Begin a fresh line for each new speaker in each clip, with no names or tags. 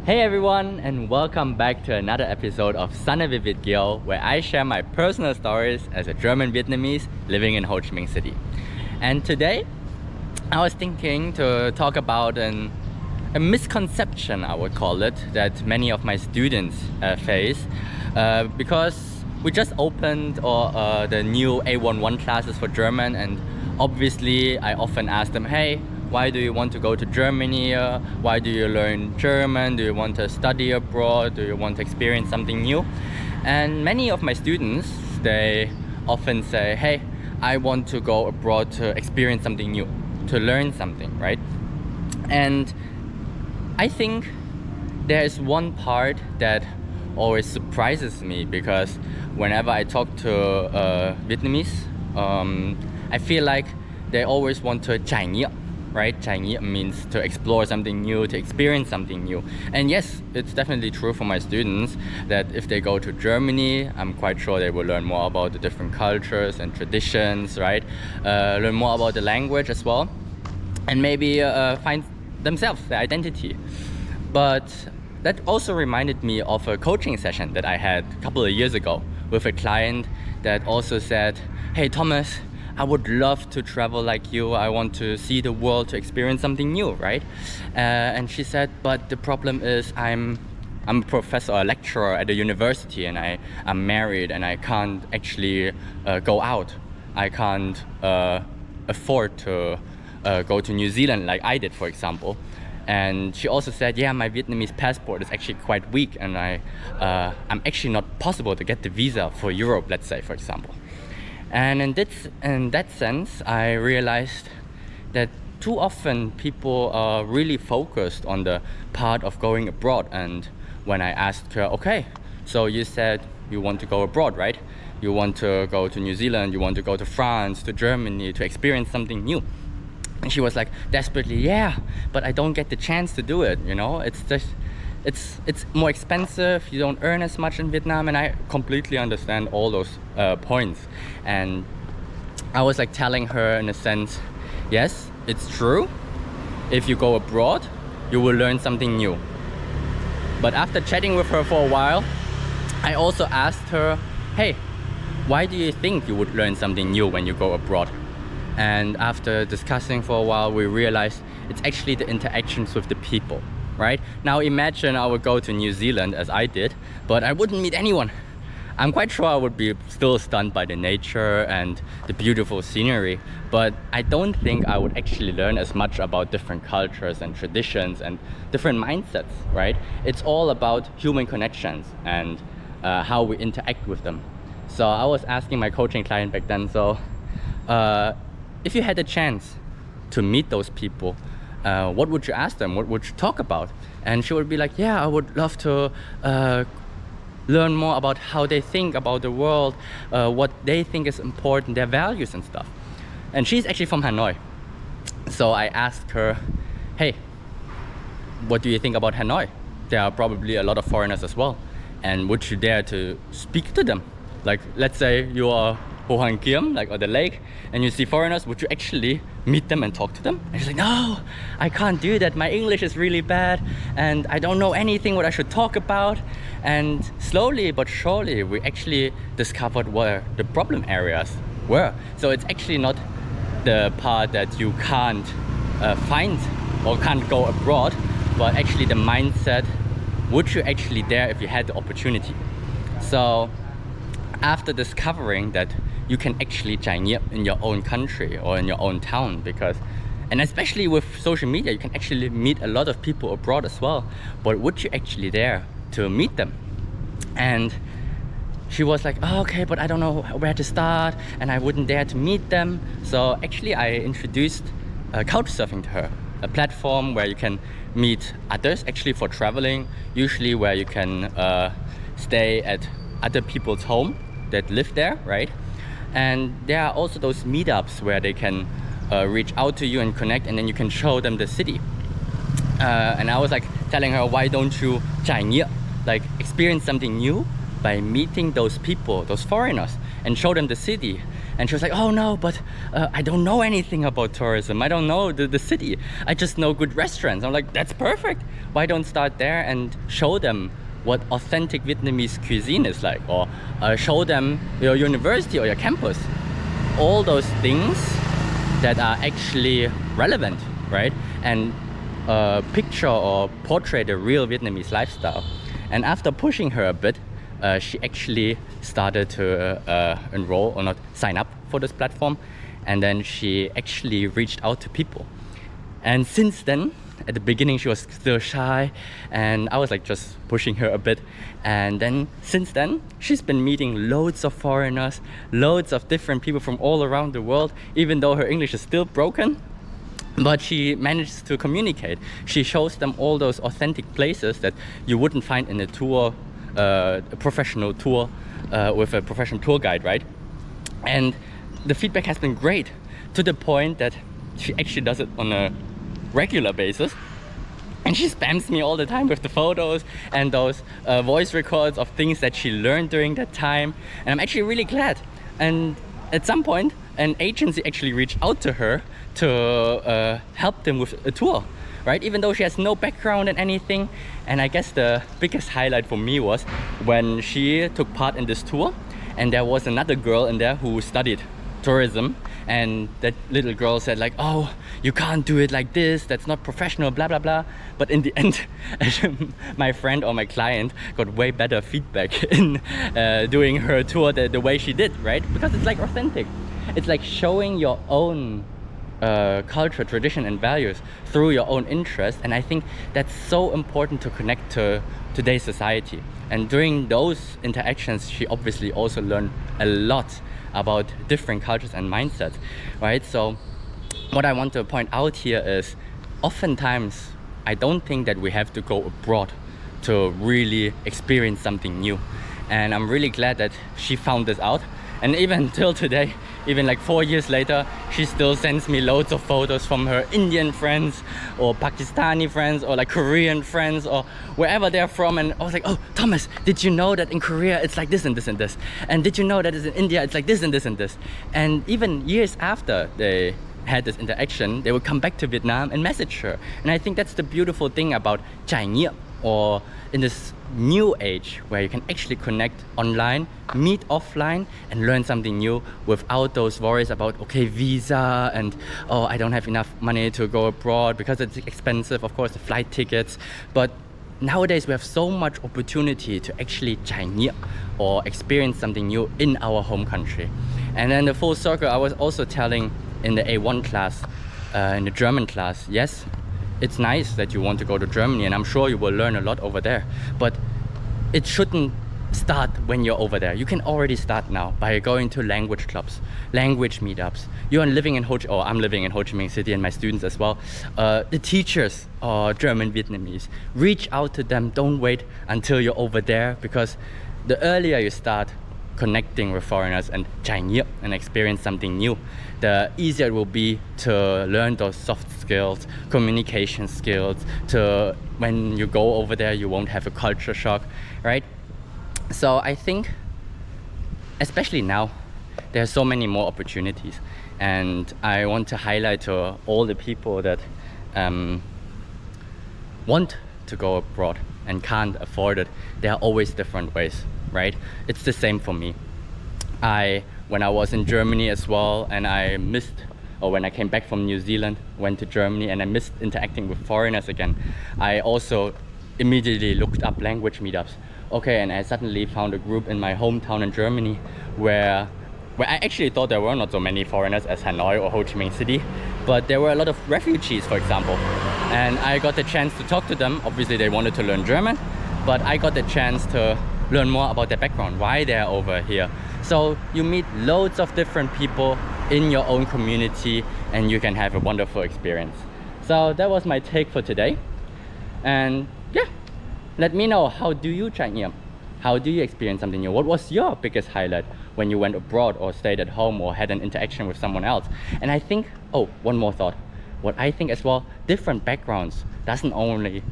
Hey everyone, and welcome back to another episode of SOVK with Kieu, where I share my personal stories as a German Vietnamese living in Ho Chi Minh City. And today, I was thinking to talk about a misconception, I would call it, that many of my students face because we just opened the new A11 classes for German, and obviously I often ask them, hey, why do you want to go to Germany? Why do you learn German? Do you want to study abroad? Do you want to experience something new? And many of my students, they often say, hey, I want to go abroad to experience something new, to learn something, right? And I think there is one part that always surprises me, because whenever I talk to Vietnamese, I feel like they always want to trải nghiệm. Right? Trải nghiệm means to explore something new, to experience something new. And yes, it's definitely true for my students that if they go to Germany, I'm quite sure they will learn more about the different cultures and traditions, right? Learn more about the language as well, and maybe find themselves, their identity. But that also reminded me of a coaching session that I had a couple of years ago with a client that also said, hey Thomas, I would love to travel like you. I want to see the world, to experience something new, right? And she said, but the problem is I'm a professor or a lecturer at a university, and I'm married, and I can't actually go out. I can't afford to go to New Zealand like I did, for example. And she also said, yeah, my Vietnamese passport is actually quite weak, and I'm actually not possible to get the visa for Europe, let's say, for example. And in that sense, I realized that too often people are really focused on the part of going abroad. And when I asked her, okay, so you said you want to go abroad, right? You want to go to New Zealand, you want to go to France, to Germany, to experience something new. And she was like, desperately, yeah, but I don't get the chance to do it, you know? It's more expensive, you don't earn as much in Vietnam, and I completely understand all those points. And I was like telling her in a sense, yes, it's true. If you go abroad, you will learn something new. But after chatting with her for a while, I also asked her, hey, why do you think you would learn something new when you go abroad? And after discussing for a while, we realized it's actually the interactions with the people. Right? Now imagine I would go to New Zealand as I did, but I wouldn't meet anyone. I'm quite sure I would be still stunned by the nature and the beautiful scenery, but I don't think I would actually learn as much about different cultures and traditions and different mindsets, right? It's all about human connections and how we interact with them. So I was asking my coaching client back then, so if you had a chance to meet those people, what would you ask them? What would you talk about? And she would be like, yeah, I would love to learn more about how they think about the world, what they think is important, their values and stuff. And she's actually from Hanoi. So I asked her, hey, what do you think about Hanoi? There are probably a lot of foreigners as well. And would you dare to speak to them? Like, let's say you are Ho Hang Kiem, like on the lake, and you see foreigners, would you actually meet them and talk to them? And she's like, no, I can't do that. My English is really bad, and I don't know anything what I should talk about. And slowly but surely, we actually discovered where the problem areas were. So it's actually not the part that you can't find or can't go abroad, but actually the mindset, would you actually dare if you had the opportunity? So after discovering that you can actually trải nghiệm in your own country or in your own town, and especially with social media, you can actually meet a lot of people abroad as well, but would you actually dare to meet them? And she was like, oh, okay, but I don't know where to start, and I wouldn't dare to meet them. So actually I introduced couchsurfing to her, a platform where you can meet others actually for traveling, usually where you can stay at other people's home that live there, right? And there are also those meetups where they can reach out to you and connect, and then you can show them the city. And I was like telling her, why don't you trải nghiệm, like experience something new by meeting those people, those foreigners, and show them the city. And she was like, oh no, but I don't know anything about tourism. I don't know the city. I just know good restaurants. I'm like, that's perfect. Why don't start there and show them what authentic Vietnamese cuisine is like, or show them your university or your campus. All those things that are actually relevant, right? And picture or portray the real Vietnamese lifestyle. And after pushing her a bit, she actually started to enroll or not sign up for this platform, and then she actually reached out to people. And since then, at the beginning she was still shy, and I was like just pushing her a bit, and then since then she's been meeting loads of foreigners, loads of different people from all around the world, even though her English is still broken. But she manages to communicate. She shows them all those authentic places that you wouldn't find in a tour, a professional tour with a professional tour guide, right? And the feedback has been great, to the point that she actually does it on a regular basis. And she spams me all the time with the photos and those voice records of things that she learned during that time. And I'm actually really glad. And at some point, an agency actually reached out to her to help them with a tour, right? Even though she has no background in anything. And I guess the biggest highlight for me was when she took part in this tour, and there was another girl in there who studied tourism, and that little girl said like, oh, you can't do it like this, that's not professional, blah blah blah. But in the end, my friend or my client got way better feedback in doing her tour the way she did, right? Because it's like authentic. It's like showing your own culture, tradition and values through your own interest. And I think that's so important to connect to today's society. And during those interactions, she obviously also learned a lot about different cultures and mindsets, right? So what I want to point out here is, oftentimes I don't think that we have to go abroad to really experience something new. And I'm really glad that she found this out. And even till today, even like 4 years later, she still sends me loads of photos from her Indian friends or Pakistani friends or like Korean friends or wherever they're from. And I was like, oh, Thomas, did you know that in Korea it's like this and this and this? And did you know that in India it's like this and this and this? And even years after they had this interaction, they would come back to Vietnam and message her. And I think that's the beautiful thing about trải nghiệm, or in this new age where you can actually connect online, meet offline, and learn something new without those worries about, okay, visa, and oh, I don't have enough money to go abroad because it's expensive, of course, the flight tickets. But nowadays we have so much opportunity to actually trải nghiệm or experience something new in our home country. And then the full circle, I was also telling in the A1 class, in the German class, yes, it's nice that you want to go to Germany, and I'm sure you will learn a lot over there, but it shouldn't start when you're over there. You can already start now by going to language clubs, language meetups. I'm living in Ho Chi Minh City, and my students as well. The teachers are German Vietnamese. Reach out to them. Don't wait until you're over there, because the earlier you start connecting with foreigners and trải nghiệm and experience something new, the easier it will be to learn those soft skills, communication skills, to when you go over there you won't have a culture shock, right? So I think, especially now, there are so many more opportunities, and I want to highlight to all the people that want to go abroad and can't afford it. There are always different ways, right? It's the same for me. When I was in Germany as well, and I missed, or when I came back from New Zealand, went to Germany, and I missed interacting with foreigners again, I also immediately looked up language meetups. Okay, and I suddenly found a group in my hometown in Germany where I actually thought there were not so many foreigners as Hanoi or Ho Chi Minh City, but there were a lot of refugees, for example. And I got the chance to talk to them. Obviously they wanted to learn German, but I got the chance to learn more about their background, why they're over here. So you meet loads of different people in your own community, and you can have a wonderful experience. So that was my take for today. And yeah, let me know, how do you trải nghiệm? How do you experience something new? What was your biggest highlight when you went abroad or stayed at home or had an interaction with someone else? And I think, oh, one more thought. What I think as well, different backgrounds doesn't only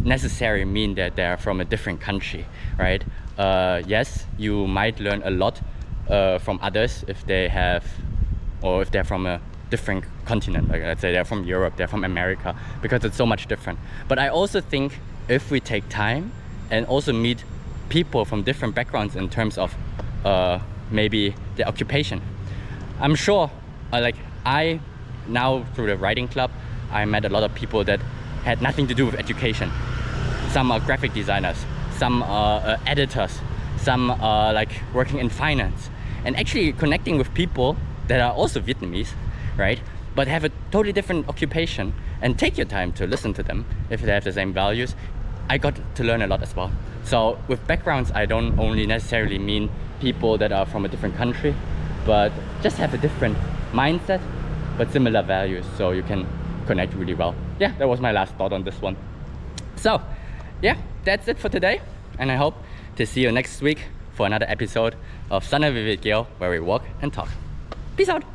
necessarily mean that they're from a different country, right? Yes, you might learn a lot from others if they have, or if they're from a different continent, like let's say they're from Europe, they're from America, because it's so much different. But I also think if we take time and also meet people from different backgrounds in terms of maybe their occupation, I'm sure like I now through the writing club, I met a lot of people that had nothing to do with education. Some are graphic designers, some are editors, some are like working in finance, and actually connecting with people that are also Vietnamese, right, but have a totally different occupation, and take your time to listen to them if they have the same values. I got to learn a lot as well. So with backgrounds, I don't only necessarily mean people that are from a different country, but just have a different mindset but similar values, so you can connect really well. Yeah, that was my last thought on this one. So yeah, that's it for today, and I hope to see you next week for another episode of Sana with Kieu, where we walk and talk. Peace out.